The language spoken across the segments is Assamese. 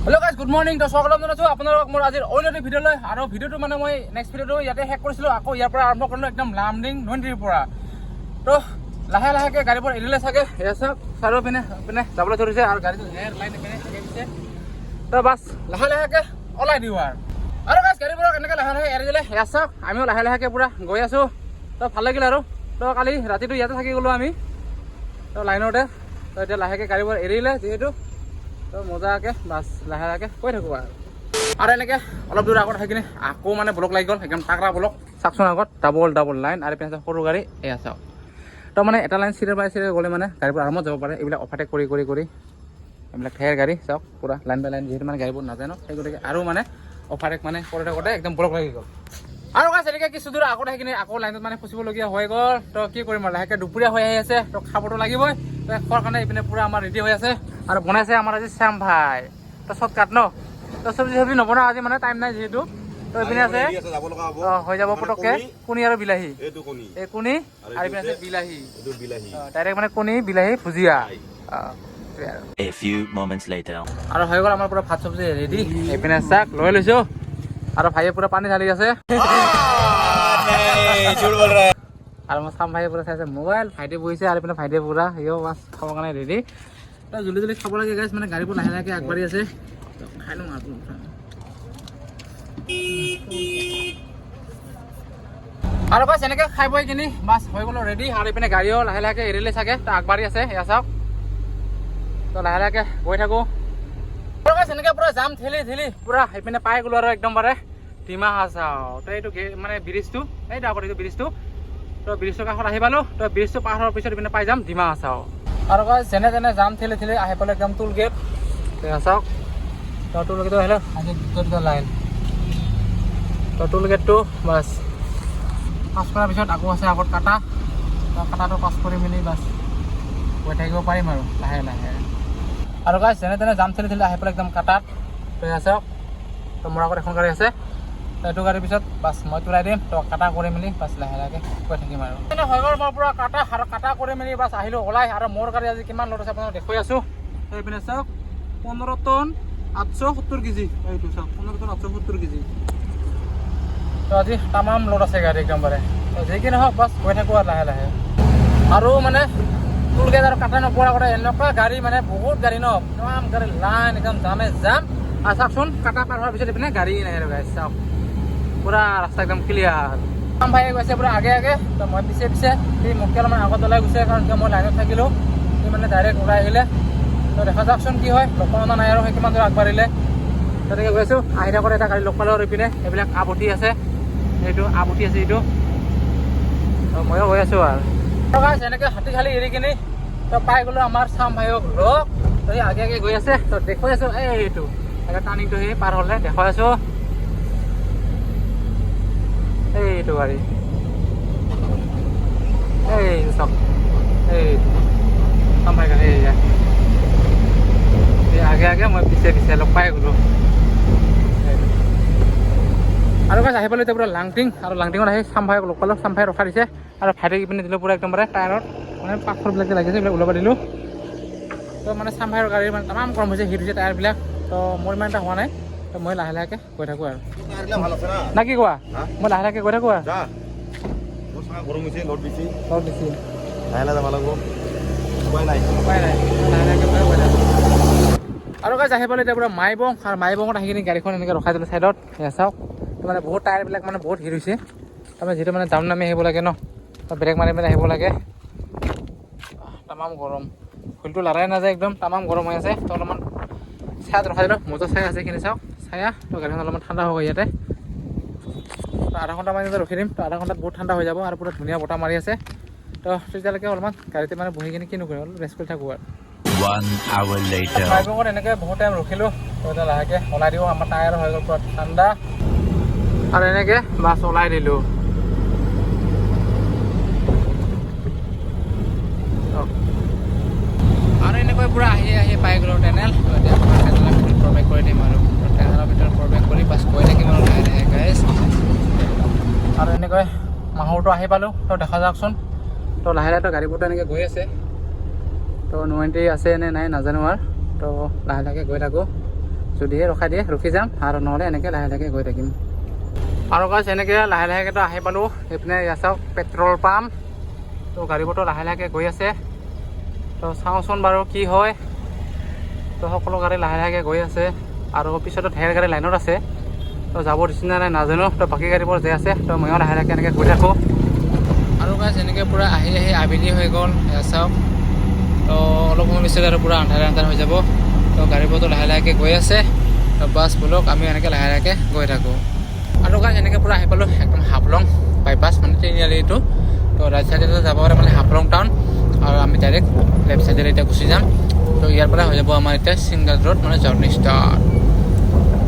Hello guys good morning. तो स्वागतम জনাইছো আপোনালোকক মোৰ আজিৰ অন্যটি ভিডিঅ'লৈ। আৰু ভিডিঅ'টো মানে মই নেক্সট ভিডিঅ'টো ইয়াতে শেষ কৰিছিলোঁ, আকৌ ইয়াৰ পৰা আৰম্ভ কৰিলোঁ একদম লামডিং নদীৰ পৰা। তো লাহে লাহেকৈ গাড়ীবোৰ এৰিলে চাগে, এয়া চাওক চাৰিও পিনে যাবলৈ ধৰিছে আৰু গাড়ীটো হেৰ লাইন পিনে আগে দিছে। তো বাছ লাহে লাহেকৈ ওলাই দিওঁ আৰু গাইছ গাড়ীবোৰক এনেকৈ লাহে লাহে এৰি দিলে। এয়া চাওক আমিও লাহে লাহেকৈ পূৰা গৈ আছোঁ। তো ভাল লাগিল আৰু। তো কালি ৰাতিটো ইয়াতে থাকি গ'লোঁ আমি, তো লাইনতে। তো এতিয়া লাহেকৈ গাড়ীবোৰ এৰিলে যিহেতু, তো মজাকৈ বাছ লাহে লাহেকৈ কৈ থাকোঁ আৰু এনেকৈ অলপ দূৰ আগত আহি কিনে আকৌ মানে ব্লক লাগি গ'ল, একদম টাকৰা ব্লক। চাওকচোন আগত ডাবল লাইন আৰু পিনে সৰু গাড়ী। এয়া চাওক, তো মানে এটা লাইন চিৰিয়েল বাই চিৰিয়েল গ'লে মানে গাড়ীবোৰ আৰামত যাব পাৰে। এইবিলাক অভাৰটেক কৰি এইবিলাক ঠেৰ গাড়ী চাওক পূৰা লাইন বাই লাইন, যিহেতু মানে গাড়ীবোৰ নাজানো সেই গতিকে আৰু মানে অভাৰটেক মানে কৰোঁতে একদম ব্লক লাগি গ'ল। আৰু গাছ এনেকৈ কিছু দূৰ আগত আহি কিনে আকৌ লাইনত মানে ফচিবলগীয়া হৈ গ'ল। তো কি কৰিম আৰু লাহেকৈ দুপৰীয়া হৈ আহি আছে, তো খাবতো লাগিবই। তো খোৱাৰ কাৰণে এইপিনে পূৰা আমাৰ ৰেডি হৈ আছে আৰু বনাইছে আমাৰ আজি শ্যাম ভাই। তো শ্বৰ্টকাট ন, তো চব্জি নবনাওঁ আজি, মানে টাইম নাই যিহেতু। তো এইপিনে আছে হৈ যাব পটককৈ কণী আৰু বিলাহী, এই কণী আৰু এইপিনে আছে বিলাহী, ডাইৰেক্ট মানে কণী বিলাহী ভুজিয়া। A few moments later. আৰু হৈ গ'ল আমাৰ পুৰা ভাত চব্জি ৰেডি। এইপিনে চাক লৈ লৈছোঁ আৰু ভাইয়ে পুৰা পানী ঢালি আছে। আৰু মই চাম ভাইয়ে পুৰা চাইছে মোবাইল, ভাইটি বহিছে আৰু এইপিনে ভাইটিয়ে পুৰা সিও মাছ খাবৰ কাৰণে ৰেডি। তো জলদি খাব লাগে গাইছ, মানে গাড়ীবোৰ লাহে লাহেকৈ আগবাঢ়ি আছে। খাই লওঁ আৰু বাছ এনেকৈ খাই বৈ কিনি বাছ হৈ গ'লো ৰেডি। আৰু এইপিনে গাড়ীও লাহে লাহেকৈ এৰিলে চাগে, তো আগবাঢ়ি আছে। এয়া চাওক, তো লাহে লাহেকৈ গৈ থাকোঁ। এনেকৈ পুৰা জাম ঠেলি পুৰা সেইপিনে পাই গ'লো আৰু একদম বাৰে ডিমা হাছাও। তো এইটো মানে ব্ৰিজটো, এইটো আগত এইটো ব্ৰিজটো। তো ব্ৰিজটোৰ কাষত আহি পালোঁ। তো ব্ৰিজটো পাৰ হোৱাৰ পিছত এইপিনে পাই যাম ডিমা হাছাও। আৰু যেনে তেনে জাম ঠেলি আহি পালোঁ একদম টোল গেট। চাওক, তো টোল গেটো আহিলে আজি দুটা লাইন। তো টোল গেটটো বাছ পাছ কৰাৰ পিছত আকৌ আছে আগত কাটা। তো কাটাটো পাছ কৰি মেলি বাছ গৈ থাকিব পাৰিম আৰু লাহে লাহে। আৰু গাইছ যেনে তেনে জাম ঠেলি আহি পেলাই একদম কাটাত। তো চাওক, তো মোৰ আগত এখন গাড়ী আছে। তো এইটো গাড়ীৰ পিছত বাছ মই তোলাই দিম। তো কাটা কৰি মেলি বাছ লাহে লাহে গৈ থাকিম আৰু হৈ গ'ল মই পুৰা কাটা কৰি মেলি বাছ আহিলোঁ ওলাই। আৰু মোৰ গাড়ী আজি কিমান লোড আছে আপোনাক দেখুৱাই আছোঁ। এইপিনে চাওক 15 টন 870 কেজি। এইটো চাওক 15 টন 870 কেজি। তো আজি তামাম লোড আছে গাড়ী একদমবাৰে। তো যি কি নহওক বাছ গৈ থাকোঁ আৰু লাহে লাহে। আৰু মানে টোল গেট আৰু কাটা নোপোৱাৰ আগতে এনেকুৱা গাড়ী, মানে বহুত গাড়ী ন, তামাম গাড়ী লাইন একদম জামে জাম। আৰু চাওকচোন কাটা পাৰ হোৱাৰ পিছত এইপিনে গাড়ী নাহে আৰু গাইছ চাওক, পুৰা ৰাস্তা একদম ক্লিয়াৰ। শ্যাম ভাইয়ে গৈছে পুৰা আগে। তো মই পিছে সি মোতকৈ অলপমান আগত ওলাই গৈছে, কাৰণ কিয় মই লাইনত থাকিলোঁ। সি মানে ডাইৰেক্ট ওলাই আহিলে। তো দেখা যাওকচোন কি হয়, লগ পোৱা নাই আৰু সেই কিমান দূৰ আগবাঢ়িলে। তেনেকৈ গৈ আছোঁ। আহি থাকোঁতে এটা গাড়ী লগ পালোঁ আৰু এইপিনে এইবিলাক আবুটি আছে, এইটো আবুটি আছে এইটো। তো ময়ো গৈ আছোঁ আৰু গাইছ এনেকৈ হাতী খালি এৰি কিনি তো পাই গ'লোঁ আমাৰ শ্যাম ভাইক লগ। তো সি আগে গৈ আছে। তো দেখুৱাই আছোঁ এইটো এটা টাৰ্ণিংটো সেই পাৰ হ'লে দেখুৱাই আছোঁ এইটো গাড়ী। এইটো চাওক, এইটো শ্যাম ভাই গাড়ী। আগে মই পিছে লগ পাই গ'লোঁ। আৰু গাইছ আহি পালোঁ এতিয়া পূৰা লাংটিং। আৰু লাংটিঙত আহি শ্যাম ভাইক লগ পালোঁ। শ্যাম ভাই ৰখাই দিছে আৰু ভাইটিক ইপিনে দিলোঁ পূৰা একদম টায়াৰত, মানে পাথৰবিলাক যে লাগিছে এইবিলাক ওলাব দিলোঁ। তো মানে শ্যাম ভাইৰ গাড়ীৰ মানে তামাম গৰম হৈছে, হিট হৈছে টায়াৰবিলাক। তো মোৰ ইমান এটা হোৱা নাই। তো মই লাহে লাহেকৈ গৈ থাকোঁ আৰু না কি কোৱা, মই লাহে লাহেকৈ গৈ থাকোঁ আৰু গৰম হৈছে, লোড বেছি বেছি লাহে লাহে যাব লাগিব, উপায় নাই লাহে লাহেকৈ গৈ থাকোঁ। আৰু গাইছ আহি পালোঁ এতিয়া পূৰা মাইবং। আৰু মাইবঙত আহি কিনি গাড়ীখন এনেকৈ ৰখাই দিলোঁ ছাইডত। চাওক, তো মানে বহুত টায়াৰবিলাক মানে বহুত হিট হৈছে। তাৰমানে যিহেতু মানে জাম নামি আহিব লাগে ন, তো ব্ৰেক মাৰি মেলি আহিব লাগে। তামাম গৰম, ফুলটো লৰাই নাযায়, একদম তামাম গৰম হৈ আছে। তো অলপমান ছায়াত ৰখাই দিলোঁ, মজা ছায়া আছে এইখিনি চাওক ছায়া। তো গাড়ীখন অলপমান ঠাণ্ডা হ'ব ইয়াতে। তো আধা ঘণ্টামান ৰখি দিম। তো আধা ঘণ্টাত বহুত ঠাণ্ডা হৈ যাব আৰু পুৰা ধুনীয়া বতাহ মাৰি আছে। তো তেতিয়ালৈকে অলপমান গাড়ীতে মানে বহি কিনি কিনো কৰিম, অলপ ৰেষ্ট কৰি থাকোঁ আৰু 1 hour later. ড্ৰাইভিঙত এনেকৈ বহুত টাইম ৰখিলোঁ। তো এতিয়া লাহেকৈ ওলাই দিওঁ, আমাৰ টায়াৰ হৈ গ'ল পুৰা ঠাণ্ডা। আৰু এনেকৈ বাছ ওলাই দিলোঁ। আৰু এনেকৈ পূৰা আহি পাই গ'লোঁ টেনেল। তো এতিয়া আমাৰ টেনেলৰ ভিতৰত প্ৰৱেশ কৰি দিম আৰু টেনেলৰ ভিতৰত প্ৰৱেশ কৰি বাছ গৈ থাকিম আৰু লাহে লাহে গাইছ। আৰু এনেকৈ মাহৰটো আহি পালোঁ। তো দেখা যাওকচোন, তো লাহে লাহে গাড়ীবোৰতো এনেকৈ গৈ আছে। তো 90 আছে নে নাই নাজানো আৰু। তো লাহে লাহেকৈ গৈ থাকোঁ। যদিহে ৰখাই দিয়ে ৰখি যাম আৰু নহ'লে এনেকৈ লাহে লাহে গৈ থাকিম আৰু গাইছ এনেকৈ লাহে লাহেকৈতো আহি পালোঁ এইপিনে ইয়াত চাওক পেট্ৰল পাম্প তো গাড়ীবোৰতো লাহে লাহেকৈ গৈ আছে তো চাওঁচোন বাৰু কি হয় তো সকলো গাড়ী লাহে লাহেকৈ গৈ আছে আৰু পিছতো ঢেৰ গাড়ী লাইনত আছে তো যাব দিছে নাই নাজানো তো বাকী গাড়ীবোৰ যে আছে তো ময়ো লাহে লাহেকৈ এনেকৈ গৈ থাকোঁ আৰু গাইছ এনেকৈ পূৰা আহি আহি আবেলি হৈ গ'ল এয়া চাওক তো অলপ সময় পিছত আৰু পূৰা আন্ধাৰ হৈ যাব তো গাড়ীবোৰতো লাহে লাহেকৈ গৈ আছে তো বাছ বোলক আমি এনেকৈ লাহে লাহেকৈ গৈ থাকোঁ আৰু গাইছ এনেকৈ পূৰা আহি পালোঁ একদম হাফলং বাইপাছ মানে তিনিআলিটো তো ৰাইট চাইডে যাব পাৰে মানে হাফলং টাউন আৰু আমি ডাইৰেক্ট লেফ্ট চাইডে এতিয়া গুচি যাম তো ইয়াৰ পৰা হৈ যাব আমাৰ এতিয়া ছিংগল ৰোড মানে জাৰ্ণি ষ্টাৰ্ট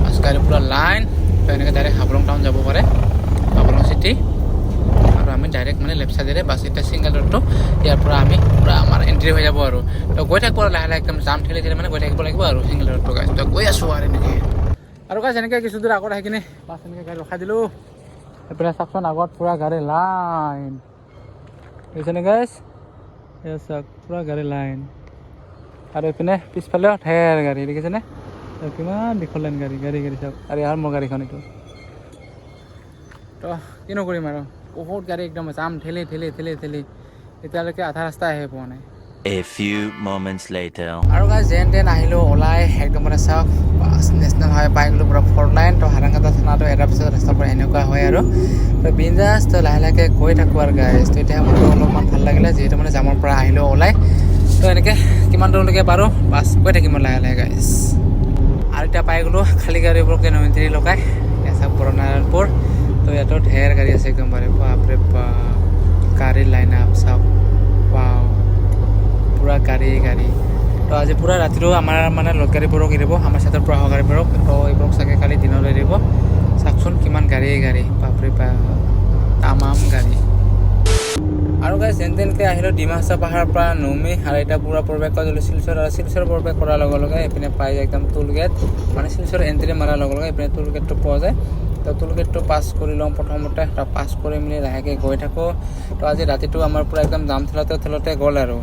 বাছ গাড়ী পূৰা লাইন তো এনেকৈ ডাইৰেক্ট হাফলং টাউন যাব পাৰে হাফলং চিটি আৰু আমি ডাইৰেক্ট মানে লেফ্ট চাইডেৰে বাছ এতিয়া ছিংগল ৰোডটো ইয়াৰ পৰা আমি পূৰা আমাৰ এণ্ট্ৰি হৈ যাব আৰু তো গৈ থাকিব লাহে লাহে একদম জাম ঠেলি ঠেলি মানে গৈ থাকিব লাগিব আৰু ছিংগল ৰোডটো গাইছ তো গৈ আছোঁ আৰু এনেকৈ আৰু গাইছ এনেকৈ কিছু দূৰ আগত আহি কিনে বাছ এনেকৈ গাড়ী ৰখাই দিলোঁ এইপিনে চাওকচোন আগত পূৰা গাড়ী লাইন বুজিছেনে গাইছ এয়া চাওক পূৰা গাড়ী লাইন আৰু এইপিনে পিছফালেও ঢেৰ গাড়ী দেখিছেনে কিমান দীঘল লাইন গাড়ী চাওক আৰু ইয়াৰ মোৰ গাড়ীখন এইটো তো কিনো কৰিম আৰু বহুত গাড়ী একদম জাম ঠেলি এতিয়ালৈকে আধা ৰাস্তা আহি পোৱা নাই A few moments later. আৰু গাইছ যেন তেন আহিলোঁ ওলাই একদম মানে চাওক বাছ নেশ্যনেল হাইৱে পাই গ'লোঁ পূৰা 4 লাইন তো হাৰাংঘাটা থানাটো এটাৰ পিছত ৰাস্তাৰ পৰা এনেকুৱা হয় আৰু তো বিন্দাছ তো লাহে লাহেকৈ গৈ থাকোঁ আৰু গাইছ তো এতিয়া মোৰতো অলপমান ভাল লাগিলে যিহেতু মানে জামৰ পৰা আহিলোঁ ওলাই তো এনেকৈ কিমান দূৰলৈকে পাৰোঁ বাছ গৈ থাকিম লাহে লাহে গাইছ আৰু এতিয়া পাই গ'লোঁ খালী গাড়ীবোৰকে নমিন্ত্ৰী লগাই এয়া চাওক বৰনাৰায়ণপুৰ তো ইয়াতো ঢেৰ গাড়ী আছে একদম বাপৰে বাপ গাড়ীৰ লাইন আপ চাওক ৱাও পূৰা গাড়ী তো আজি পূৰা ৰাতিটো আমাৰ মানে লগ গাড়ীবোৰক এৰিব আমাৰ ছাইডৰ পৰা অহা গাড়ীবোৰক তো এইবোৰক চাগে কালি দিনলৈ এৰিব চাওকচোন কিমান গাড়ী বাপৰে বাপ তামাম গাড়ী আৰু গাইছ যেন তেনকৈ আহিলোঁ ডিমা হাছাও পাহাৰৰ পৰা নমি আৰু এতিয়া পূৰা প্ৰৱেশ কৰি দিলোঁ শিলচৰ আৰু শিলচৰ প্ৰৱেশ কৰাৰ লগে লগে এইপিনে পাই যায় একদম টোল গেট মানে শিলচৰ এণ্ট্ৰি মাৰাৰ লগে লগে এইপিনে টোল গেটটো পোৱা যায় তো টোল গেটটো পাছ কৰি লওঁ প্ৰথমতে তো পাছ কৰি মেলি লাহেকৈ গৈ থাকোঁ তো আজি ৰাতিটো আমাৰ পূৰা একদম জাম ঠেলতে গ'ল আৰু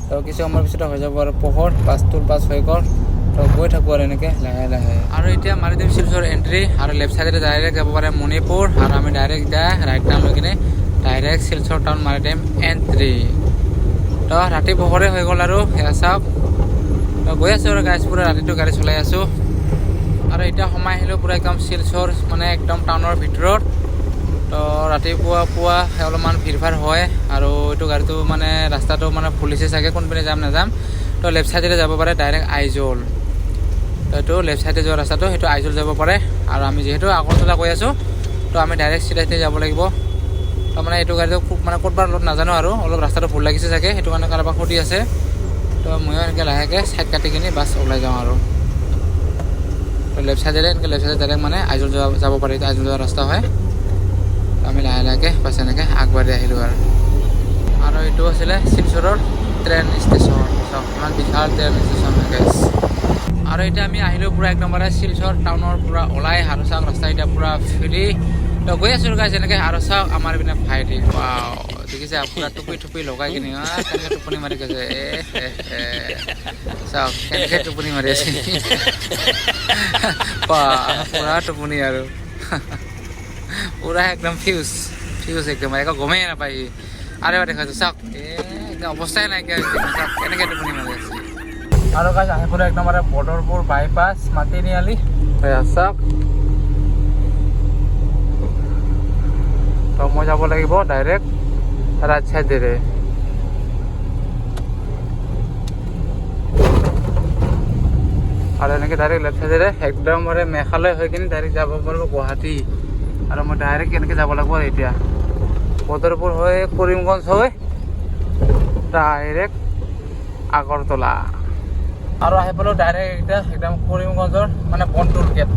তো কিছু সময়ৰ পিছতে হৈ যাব আৰু পোহৰ টোল পাছ হৈ গ'ল তো গৈ থাকোঁ আৰু এনেকৈ লাহে লাহে আৰু এতিয়া মাৰি দিম শিলচৰ এণ্ট্ৰি আৰু লেফ্ট চাইডে ডাইৰেক্ট যাব পাৰে মণিপুৰ আৰু আমি ডাইৰেক্ট এতিয়া ৰাইট টাৰ্ণ লৈ কিনে ডাইৰেক্ট শিলচৰ টাউন মাৰি দিম এণ্ট্ৰি তো ৰাতি পোহৰে হৈ গ'ল আৰু সেয়া চাওক তো গৈ আছোঁ আৰু গাইছ পূৰা ৰাতিটো গাড়ী চলাই আছোঁ আৰু এতিয়া সোমাই আহিলোঁ পূৰা একদম শিলচৰ মানে একদম টাউনৰ ভিতৰত তো ৰাতিপুৱা অলপমান ভিৰ ভাৰ হয় আৰু এইটো গাড়ীটো মানে ৰাস্তাটো মানে ফুলিছে চাগে কোনপিনে যাম নাযাম তো লেফ্ট চাইডে যাব পাৰে ডাইৰেক্ট আইজল তো এইটো লেফ্ট চাইডে যোৱা ৰাস্তাটো সেইটো আইজল যাব পাৰে আৰু আমি যিহেতু আগৰতলা কৈ আছোঁ তো আমি ডাইৰেক্ট চিধাই যাব লাগিব তো মানে এইটো গাড়ীটো খুব মানে ক'তবাৰ লগত নাজানো আৰু অলপ ৰাস্তাটো ভুল লাগিছে চাগে সেইটো কাৰণে কাৰোবাক সুধি আছে তো ময়ো এনেকৈ লাহেকৈ ছাইড কাটি কিনি বাছ ওলাই যাওঁ আৰু তো লেফ্ট চাইডে ডাইৰেক্ট মানে আইজল যাব পাৰি আইজল যোৱা ৰাস্তা হয় আমি লাহে লাহেকৈ বাছ এনেকৈ আগবাঢ়ি আহিলোঁ আৰু এইটো আছিলে শিলচৰৰ ট্ৰেইন ষ্টেচন চাওক ইমান বিশাল ট্ৰেইন ষ্টেচন হৈ গৈছে আৰু এতিয়া আমি আহিলোঁ পূৰা একদম মানে শিলচৰ টাউনৰ পূৰা ওলাই আৰু চাওক ৰাস্তা এতিয়া পূৰা ফ্ৰী তো গৈ আছোঁ গাইছ এনেকৈ আৰু চাওক আমাৰ পিনে ভাইটি দেখিছে পূৰা টুপি লগাই কিনে কেনেকৈ টোপনি মাৰি গৈছে চাওক কেনেকৈ টোপনি মাৰি আছে পূৰা টোপনি আৰু পূৰা একদম ফিউজ একদম একো গমেই নাপায় আৰু এবাৰ দেখাইছোঁ চাওক একদম অৱস্থাই নাইকিয়া হৈছে চাওক কেনেকৈ টোপনি মাৰি আছে আৰু গাইছ আহি পেলাই একদম মানে বদৰপুৰ বাইপাছ মাটিনিআলি চাওক তো মই যাব লাগিব ডাইৰেক্ট ৰাইট চাইডেৰে আৰু এনেকৈ ডাইৰেক্ট লেফ্ট চাইডেৰে একদম মানে মেঘালয় হৈ কিনে ডাইৰেক্ট যাব পাৰিব গুৱাহাটী আৰু মই ডাইৰেক্ট এনেকৈ যাব লাগিব আৰু এতিয়া বদৰপুৰ হৈ কৰিমগঞ্জ হৈ ডাইৰেক্ট আগৰতলা আৰু আহি পালোঁ ডাইৰেক্ট এতিয়া একদম কৰিমগঞ্জৰ মানে বনটোল গেট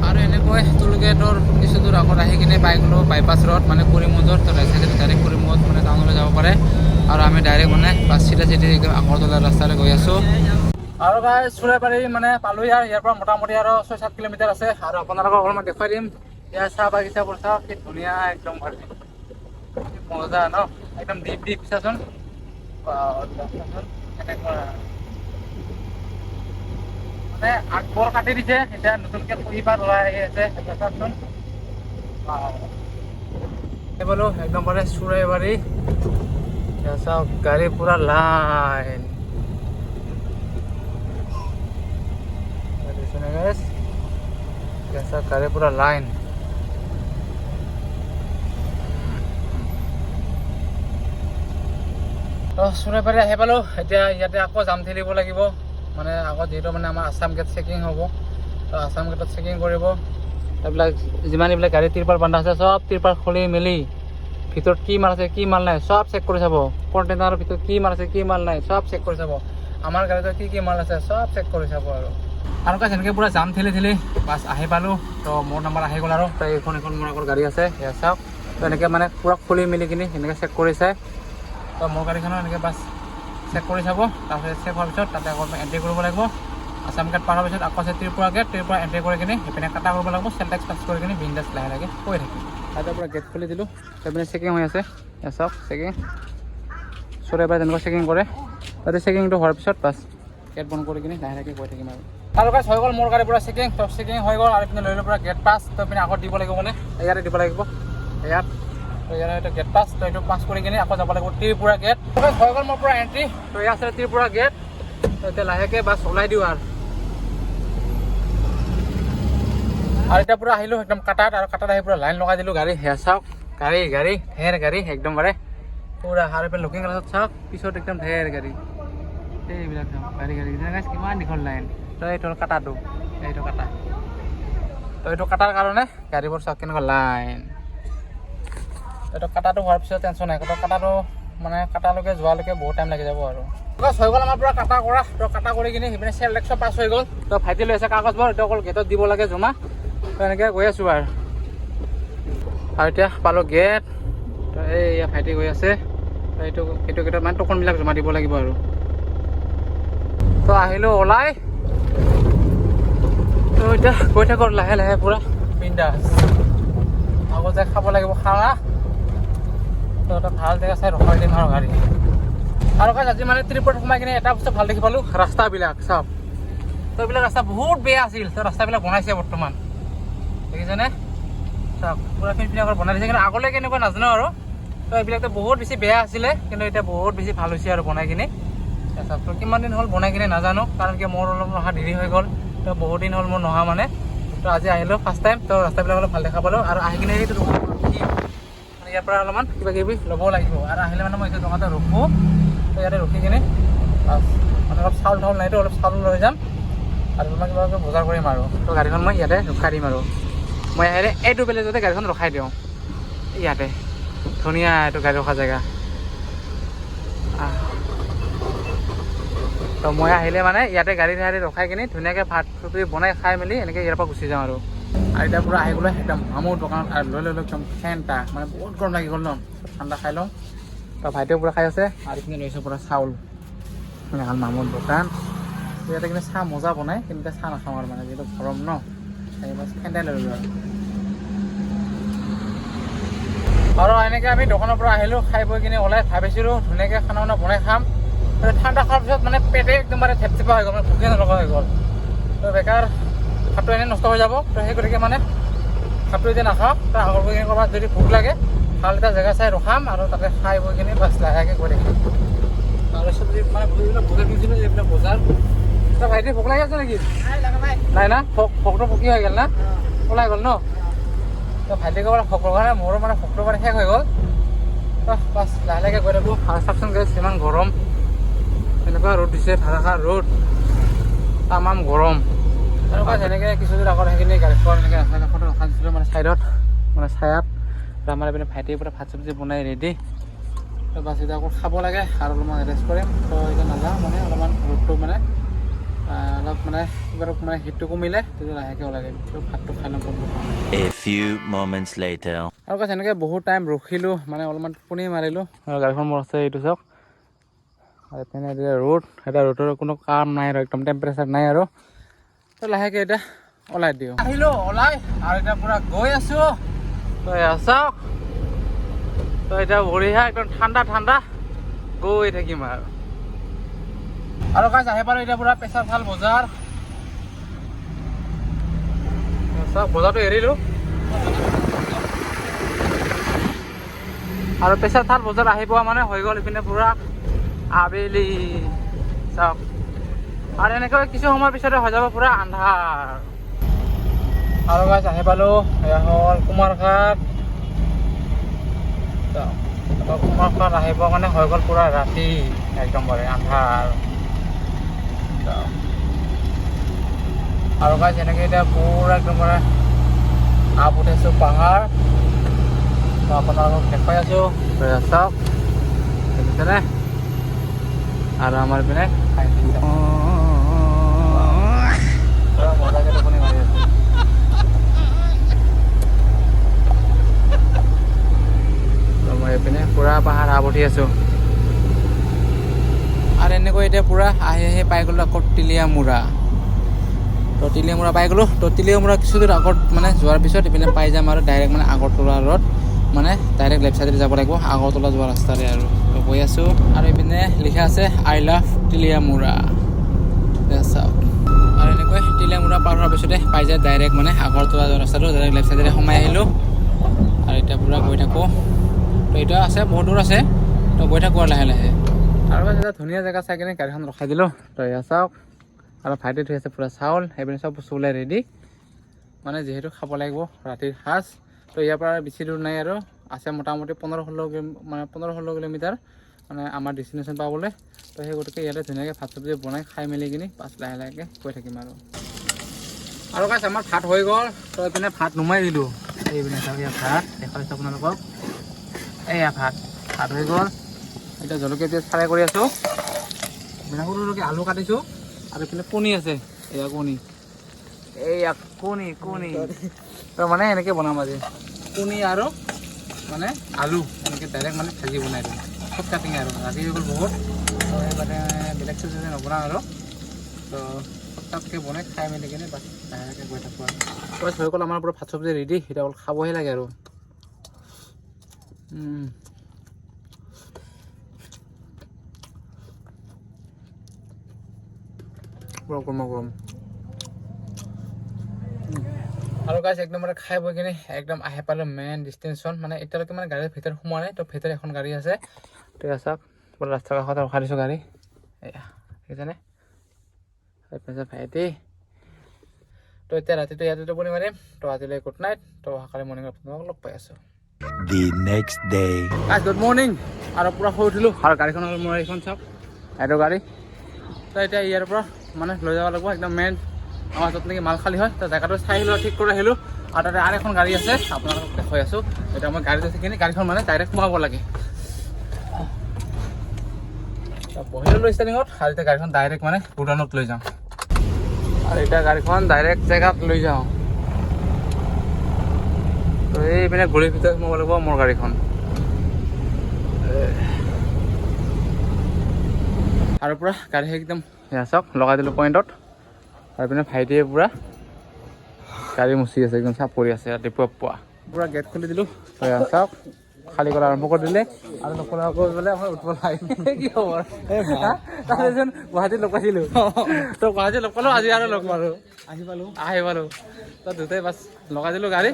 আৰু এনেকৈ টোল গেটৰ কিছু দূৰ আগত আহি কিনে পাই গ'লোঁ বাইপাছ ৰোড মানে কৰিমগঞ্জৰ তো ৰাইট চাইডে ডাইৰেক্ট কৰিমগঞ্জ মানে টাউনলৈ যাব পাৰে আৰু আমি ডাইৰেক্ট মানে বাছ চিধা আগৰতলা ৰাস্তালৈ গৈ আছোঁ আৰু গাইছ চুৰাইবাৰী মানে পালোঁ ইয়াৰ পৰা মোটামুটি আৰু 6-7 কিলোমিটাৰ আছে আৰু আপোনালোকক অলপমান দেখুৱাই দিম ইয়াৰ চাহ বাগিচাবোৰ চাওক কি ধুনীয়া একদম মজা ন একদম ডিপ ডিপ চাচোন মানে আগবোৰ কাটি দিছে এতিয়া নতুনকে পুহিপাত ওলাই আহি আছে চাচোন বোলো একদম মানে চুৰাইবাৰী চাওক গাড়ী পুৰা লাইন গাড়ী পুৰা লাইন চুৰাইবাৰী আহি পালোঁ এতিয়া ইয়াতে আকৌ জাম ঠেলিব লাগিব মানে আগত যিহেতু মানে আমাৰ আছাম গেট চেকিং হ'ব তো আছাম গেটত চেকিং কৰিব এইবিলাক যিমান এইবিলাক গাড়ী তিৰপাল বান্ধা আছে চব তিৰপাল খুলি মেলি ভিতৰত কি মাল আছে কি মাল নাই সব চেক কৰি চাব কণ্টেইনাৰৰ ভিতৰত কি মাল আছে কি মাল নাই সব চেক কৰি চাব আমাৰ গাড়ীত কি মাল আছে সব চেক কৰি চাব আৰু কাজ এনেকৈ পুৰা জাম ঠেলি ঠেলি বাছ আহি পালোঁ তো মোৰ নাম্বাৰ আহি গ'ল আৰু তো এইখন মোৰ আগৰ গাড়ী আছে সেয়া চাওক তো এনেকৈ মানে পুৰা খুলি মেলি কিনি এনেকৈ চেক কৰি চাই তো মোৰ গাড়ীখনৰ এনেকৈ বাছ চেক কৰি চাব তাৰপিছত চেক হোৱাৰ পিছত তাতে আকৌ এণ্ট্ৰি কৰিব লাগিব আছাম গেট পাৰ হোৱাৰ পিছত আকৌ আছে ত্ৰিপুৰা গেট ত্ৰিপুৰা এণ্ট্ৰি কৰি কিনি সেইপিনে কাটা কৰিব লাগিব চেণ্টেক্স পাছ কৰি কিনি বিন্দাছ লাহে লাহে কৈ থাকিম তাতে পৰা গেট খুলি দিলোঁ সেইপিনে চেকিং হৈ আছে চাওক চেকিং চুৰাইবাৰী তেনেকুৱা চেকিং কৰে তাতে চেকিংটো হোৱাৰ পিছত বাছ গেট বন্ধ কৰি কিনি লাহে লাহে কৈ থাকিম আৰু কাজ হৈ গ'ল মোৰ গাড়ীৰ পৰা চেকিং তো চেকিং হৈ গ'ল আৰু এইপিনে লৈ পৰা গেট পাছ তো এইপিনে আকৌ দিব লাগিব মানে ইয়াতে দিব লাগিব ইয়াত তো ইয়াত হয়তো গেট পাছ তো এইটো পাছ কৰি কিনি আকৌ যাব লাগিব ত্ৰিপুৰা গেট হৈ গ'ল মোৰ পৰা এণ্ট্ৰি তো ইয়াত আছে ত্ৰিপুৰা গেট তো এতিয়া লাহেকৈ বাছ ওলাই দিওঁ আৰু এতিয়া পুৰা আহিলোঁ একদম কাটাত আৰু কাটাত আহি পুৰা লাইন লগাই দিলোঁ গাড়ী সেয়া চাওক গাড়ী ঢেৰ গাড়ী একদম বাৰে পুৰা আৰু এইফালে লুকিং গ্লাছত চাওক পিছত একদম ঢেৰ গাড়ী এইবিলাক চাওক গাড়ী কিমান দীঘল লাইন তো এইটো কাটাটো এইটো কাটা তো এইটো কাটাৰ কাৰণে গাড়ীবোৰ চাওক কেনেকুৱা লাইন এইটো কাটাটো হোৱাৰ পিছত টেনশ্যন নাই কাটাটো মানে কাটালৈকে যোৱালৈকে বহুত টাইম লাগি যাব আৰু হৈ গ'ল আমাৰ পুৰা কাটা কৰা তো কাটা কৰি কিনি সেইপিনে চেল টেক্সো পাছ হৈ গ'ল তো ভাইটি লৈ আছে কাগজবোৰ এইটো অকল গেটত দিব লাগে জমা তো এনেকৈ গৈ আছোঁ আৰু এতিয়া পালোঁ গেট তো এই ভাইটি গৈ আছে এইটো গেটত মানে টকনবিলাক জমা দিব লাগিব আৰু তো আহিলোঁ ওলাই তো এতিয়া গৈ থাকোঁ লাহে লাহে পুৰা বিন্দাছ আকৌ যে খাব লাগিব খানা তো এটা ভাল জেগা চাই ৰখাই দিম আৰু গাড়ী আৰু কাজ আজি মানে ত্ৰিপুৰাত সোমাই কিনে এটা বস্তু ভাল দেখি পালোঁ ৰাস্তাবিলাক চাওক তো এইবিলাক ৰাস্তা বহুত বেয়া আছিল তো ৰাস্তাবিলাক বনাইছে বৰ্তমান দেখিছেনে চাওক পুৰা ফিনফিনি আগত বনাই দিছে কিন্তু আগলৈ কেনেকুৱা নাজানো আৰু তো এইবিলাকতো বহুত বেছি বেয়া আছিলে কিন্তু এতিয়া বহুত বেছি ভাল হৈছে আৰু বনাই কিনে চাওক তো কিমান দিন হ'ল বনাই কিনে নাজানো কাৰণ কি মোৰ অলপ নহা দেৰি হৈ গ'ল তো বহুত দিন হ'ল মোৰ নহা মানে তো আজি আহিলোঁ ফাৰ্ষ্ট টাইম তো ৰাস্তাবিলাক অলপ ভাল দেখা পালোঁ আৰু আহি কিনে এইটো দোকান মানে ইয়াৰ পৰা অলপমান কিবা কিবি ল'ব লাগিব আৰু আহিলে মানে মই এইটো দোকানতে ৰখোঁ তো ইয়াতে ৰখি কিনে মানে অলপ চাউল নাইতো অলপ চাউল লৈ যাম আৰু তোমাক কিবা বজাৰ কৰিম আৰু তো গাড়ীখন মই ইয়াতে ৰখাই দিম আৰু মই আহিলে এইটো বেলেগতে গাড়ীখন ৰখাই দিওঁ ইয়াতে ধুনীয়া এইটো গাড়ী ৰখা জেগা তো মই আহিলে মানে ইয়াতে গাড়ী ৰখাই কিনি ধুনীয়াকৈ ভাত চুটি বনাই খাই মেলি এনেকৈ ইয়াৰ পৰা গুচি যাওঁ আৰু এতিয়া পূৰা আহি গ'লে একদম মামুৰ দোকানত আৰু লৈ ল'লোঁ একদম ফেনটা মানে বহুত গৰম লাগি গ'ল ন ঠাণ্ডা খাই লওঁ তো ভাইটিও পূৰা খাই আছে আৰু এইখিনি লৈছোঁ পূৰা চাউল এখন মামুৰ দোকান ইয়াতে কিন্তু চাহ মজা বনায় কিন্তু এতিয়া চাহ নাখাওঁ আৰু মানে যিহেতু গৰম ন ফেনটাই লৈ ল'লোঁ আৰু এনেকৈ আমি দোকানৰ পৰা আহিলোঁ খাই বৈ কিনে ওলাই ভাবিছিলোঁ ধুনীয়াকৈ খানা বনাই খাম ঠাণ্ডা খোৱাৰ পিছত মানে পেটে একদম মানে থেপথেপা হৈ গ'ল মানে ভোকে নলগা হৈ গ'ল তো বেকাৰ ভাতটো এনেই নষ্ট হৈ যাব তো সেই গতিকে মানে ভাতটো এতিয়া নাখাওঁ তো আগৰ গৈ কিনে ক'ৰবাত যদি ভোক লাগে ভাল এটা জেগা চাই ৰখাম আৰু তাতে খাই বৈ কিনে বাছ লাহেকৈ গৈ থাকিম তাৰপিছত যদি মানে এইবিলাক বজাৰ কিনিছিলোঁ এইবিলাক বজাৰ তো ভাইটি ভোক লাগি আছে নেকি নাই না ভোকটো পকি হৈ গ'ল না ওলাই গ'ল ন তো ভাইটি ক'বলৈ ভোক লগা নাই মোৰো মানে ভোকটো মানে শেষ হৈ গ'ল তো বাছ লাহে লাহেকৈ গৈ থাকোঁ আৰু চাওকচোন গেছ ইমান গৰম এনেকুৱা ৰ'দ দিছে ধাৰাষাৰ ৰ'দ তামাম গৰম আৰু বাছ এনেকৈ কিছুদিন আগত সেইখিনি গাড়ীখন এনেকৈ ৰাস্তা কাষত ৰখাই দিছিলোঁ মানে ছাইডত মানে ছায়াত তো আমাৰ এইপিনে ভাইটিৰ পৰা ভাত চব্জি বনাই ৰেডি তো বাছ এতিয়া আকৌ খাব লাগে আৰু অলপমান ৰেষ্ট কৰিম তো এতিয়া নাযাওঁ মানে অলপমান ৰ'দটো মানে অলপ মানে কিবা মানে হিটটো কমিলে তেতিয়া লাহেকৈ ওলাই দিম তো ভাতটো খাই ল'ম A few moments later. আৰু কাজ এনেকৈ বহুত টাইম ৰখিলোঁ মানে অলপমান টোপনি মাৰিলোঁ আৰু গাড়ীখন মোৰ আছে এইটো চাওক আৰু এইপিনে এতিয়া ৰ'দ এতিয়া ৰ'দৰ কোনো কাম নাই আৰু একদম টেম্পাৰেচাৰ নাই আৰু তো লাহেকৈ এতিয়া ওলাই দিওঁ আহিলোঁ ওলাই আৰু এতিয়া পূৰা গৈ আছোঁ তো চাওক তো এতিয়া বঢ়িয়া একদম ঠাণ্ডা ঠাণ্ডা গৈ থাকিম আৰু গাইছ আহি পালোঁ এতিয়া পুৰা প্ৰেছাৰ থাল বজাৰ চাওক বজাৰটো এৰিলোঁ আৰু প্ৰেছাৰ থাল বজাৰ আহি পোৱা মানে হৈ গ'ল ইপিনে পুৰা আবেলি চাওক আৰু এনেকৈ কিছু সময়ৰ পিছতে হৈ যাব পুৰা আন্ধাৰ আৰু গাইছ আহি পালোঁ এয়া হ'ল কুমাৰঘাট কুমাৰঘাট আহিব মানে হৈ গ'ল পুৰা ৰাতি একদমবাৰে আন্ধাৰ আৰু গাইছ এনেকৈ এতিয়া পুৰা একদমবাৰে আপ উঠাইছোঁ পাহাৰ আপোনালোকক দেখুৱাই আছোঁ চাওক দেখিছেনে আৰু আমাৰ পিনে মজাকৈ টোপনি মাৰি আছোঁ মই এইপিনে পুৰা পাহাৰ আপ উঠি আছোঁ আৰু এনেকৈ এতিয়া পুৰা আহি আহি পাই গ'লোঁ আকৌ টিলিয়ামুৰা তো টিলিয়ামুৰা পাই গ'লোঁ তো টিলিয়ামুৰা কিছু দূৰ আগত মানে যোৱাৰ পিছত ইপিনে পাই যাম আৰু ডাইৰেক্ট মানে আগৰতলা ৰোড মানে ডাইৰেক্ট লেফ্ট চাইডে যাব লাগিব আগৰতলা যোৱা ৰাস্তাৰে আৰু তো গৈ আছোঁ আৰু এইপিনে লিখা আছে আই লাভ টিলিয়ামুৰা চাওক আৰু এনেকৈ টিলিয়ামুৰা পাৰ হোৱাৰ পিছতে পাই যায় ডাইৰেক্ট মানে আগৰতলা যোৱা ৰাস্তাটো ডাইৰেক্ট লেফ্ট চাইডেৰে সোমাই আহিলোঁ আৰু এতিয়া পুৰা গৈ থাকোঁ তো এইটো আছে বহুত দূৰ আছে তো গৈ থাকোঁ আৰু লাহে লাহে আৰু এটা ধুনীয়া জেগা চাই কিনে গাড়ীখন ৰখাই দিলোঁ তো এয়া চাওক আৰু ভাইটি থৈ আছে পুৰা চাউল সেইপিনে চব বস্তু ওলাই ৰেডি মানে যিহেতু খাব লাগিব ৰাতিৰ সাজ তো ইয়াৰ পৰা বেছি দূৰ নাই আৰু আছে মোটামুটি 15-16 কিলোমিটাৰ মানে আমাৰ ডেষ্টিনেশ্যন পাবলৈ তো সেই গতিকে ইয়াতে ধুনীয়াকৈ ভাত চব্জি বনাই খাই মেলি কিনি পাছ লাহে লাহেকৈ গৈ থাকিম আৰু গাইছ আমাৰ ভাত হৈ গ'ল তো এইপিনে ভাত নুমাই দিলোঁ এইপিনে চাওক ইয়াত ভাত দেখুৱাইছোঁ আপোনালোকক এয়া ভাত হৈ গ'ল এতিয়া জলকীয়া পিঁয়াজ ফ্ৰাই কৰি আছোঁ সৰু সৰুকৈ আলু কাটিছোঁ আৰু এইপিনে কণী আছে এয়া কণী তো মানে এনেকৈ বনাম আজি কণী আৰু মানে আলু এনেকৈ ডাইৰেক্ট মানে ভাজি বনাই দিম চব কাটিং আৰু ৰাতি হৈ গ'ল বহুত তো সেইবাবে বেলেগ চব্জি নবনাওঁ আৰু তো চব বনাই খাই মেলি কিনে বাছ লাহেকৈ গৈ থাকোঁ আৰু বাছ হৈ গ'ল আমাৰ পৰা ভাত চব্জি ৰেডি এতিয়া অকল খাবহে লাগে আৰু গৰম আৰু গাইছ একদম মানে খাই বৈ কিনে একদম আহি পালোঁ মেইন ডেষ্টিনেশ্যন মানে এতিয়ালৈকে মানে গাড়ীৰ ভিতৰত সোমোৱা নাই তো ভিতৰত এখন গাড়ী আছে তো চাওক পুৰা ৰাস্তাৰ কাষতে ৰখাই দিছোঁ গাড়ী এয়া দেখিছেনে ভাইটি তো এতিয়া ৰাতিটো ইয়াতে টোপনি মাৰিম তো আজিলৈ গুড নাইট তো কালি মৰ্ণিঙত আপোনালোকক লগ পাই আছোঁ The next day. গাইছ গুড মৰ্ণিং আৰু পুৰা শুই উঠিলোঁ আৰু গাড়ীখন হ'ল মোৰ এইখন চাওক এইটো গাড়ী তো এতিয়া ইয়াৰ পৰা মানে লৈ যাব লাগিব একদম মেইন আমাৰ য'ত নেকি মাল খালী হয় তো জেগাটো চাই আহিলোঁ ঠিক কৰি আহিলোঁ আৰু তাতে আৰু এখন গাড়ী আছে আপোনালোকক দেখুৱাই আছোঁ এতিয়া মই গাড়ীত উঠি কিনি গাড়ীখন মানে ডাইৰেক্ট সোমাব লাগে বহি ল'লোঁ ষ্টেৰিঙত আৰু এতিয়া গাড়ীখন ডাইৰেক্ট মানে গুডাউনত লৈ যাওঁ আৰু এতিয়া গাড়ীখন ডাইৰেক্ট জেগাত লৈ যাওঁ তো এইপিনে ঘূৰি ভিতৰত সোমাব লাগিব মোৰ গাড়ীখন আৰু পুৰা গাড়ী একদম চাওক লগাই দিলোঁ পইণ্টত আৰু পিনে ভাইটিয়ে পুৰা গাড়ী মুচি আছে একদম চাফ কৰি আছে ৰাতিপুৱা পুৱা পুৰা গেট খুলি দিলোঁ চাওক খালী কৰা আৰম্ভ কৰি দিলে আৰু নকৰা আকৌ বোলে আমাৰ উঠিব লাগে কি খবৰ তাৰপিছত গুৱাহাটীত লগ পাইছিলোঁ তো গুৱাহাটীত লগ পালোঁ আজি আৰু লগ পালোঁ আহি পালোঁ তো দুটাই বাছ লগাই দিলোঁ গাড়ী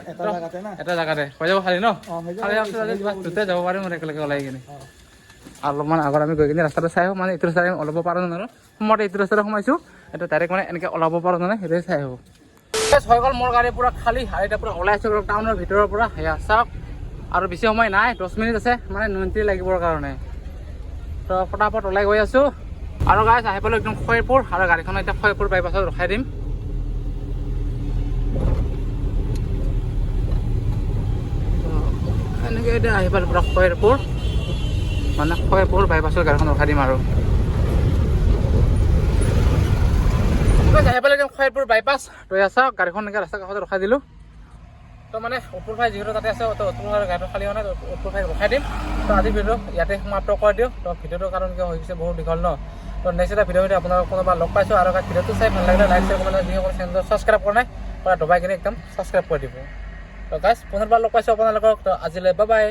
এটা জেগাতে হৈ যাব খালী ন খালী বাছ দুটাই যাব পাৰিম মোৰ একেলগে ওলাই কিনে অলপমান আগত আমি গৈ কিনে ৰাস্তাটো চাই আহোঁ মানে এইটো ৰাস্তাৰে ওলাব পাৰোঁ জানো সময়তে এইটো ৰাস্তাতে সোমাইছোঁ এটা ডাইৰেক্ট মানে এনেকৈ ওলাব পাৰোঁ জানো সেইটোৱে চাই আহোঁ হৈ গ'ল মোৰ গাড়ী পুৰা খালী আৰু এতিয়া পুৰা ওলাই আছোঁ টাউনৰ ভিতৰৰ পৰা সেয়া চাওক আৰু বেছি সময় নাই 10 মিনিট আছে মানে 29 লাগিবৰ কাৰণে তো ফটাফট ওলাই গৈ আছোঁ আৰু গাইছ আহি পালোঁ একদম খৈৰপুৰ আৰু গাড়ীখন এতিয়া খৈৰপুৰ বাইপাছত ৰখাই দিম এনেকৈ এতিয়া আহি পালোঁ পুৰা খৈৰপুৰ মানে খৈৰপুৰ বাইপাছত গাড়ীখন ৰখাই দিম আৰু আহি পালোঁ একদম খৈৰপুৰ বাইপাছ তো চাওক গাড়ীখন এনেকৈ ৰাস্তাৰ কাষতে ৰখাই দিলোঁ তো মানে উত্তৰ ভাই যিহেতু তাতে আছে তো উত্তৰ ভাই গাড়ীটো খালী হোৱা নাই উত্তৰ ভাই ৰখাই দিম তো আজি ভিডিঅ' ইয়াতে সমাপ্ত কৰি দিওঁ তো ভিডিঅ'টোৰ কাৰণ কিয় হৈ গৈছে বহুত দীঘল ন তো নেক্সট এটা ভিডিঅ' আপোনালোকক কোনোবা লগ পাইছোঁ আৰু ভিডিঅ'টো চাই ভাল লাগিলে লাইক শ্বেয়াৰ কমেণ্ট যিসকলে চেনেলটো ছাবস্ক্ৰাইব কৰা নাই পৰা দবাই কিনে একদম ছাবস্ক্ৰাইব কৰি দিব তো গাইছ পুনৰবাৰ লগ পাইছোঁ আপোনালোকক তো আজিলৈ বাই বাই